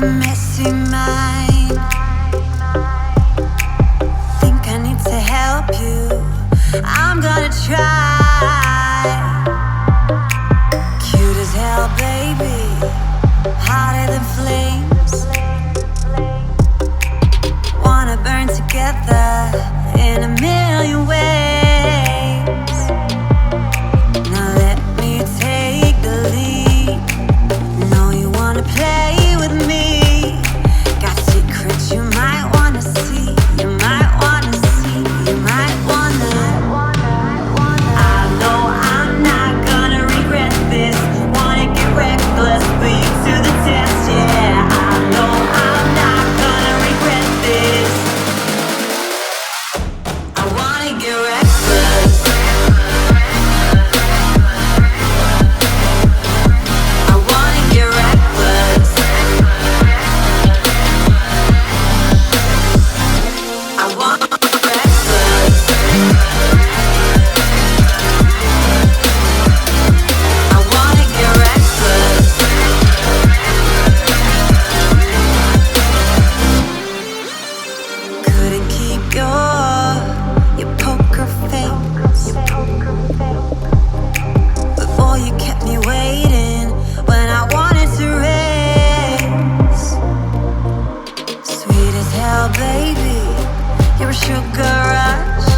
a messy mind. Think I need to help you. I'm gonna try. Cute as hell, baby, hotter than flames. Wanna burn together in a million ways. Now let me take the lead. Know you wanna play with me. Got secrets you might wanna see. You might wanna see. You might wanna. I know I'm not gonna regret this. Wanna get reckless, beat to the test, yeah. I know I'm not gonna regret this. I wanna get reckless. I wanna get reckless. I wanna get reckless. I wanna get reckless. Couldn't keep your poker face. But boy, you kept me waiting when I wanted to race. Sweet as hell, baby, you're a sugar rush.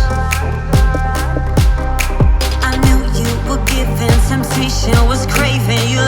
I knew you were giving, temptation was craving. You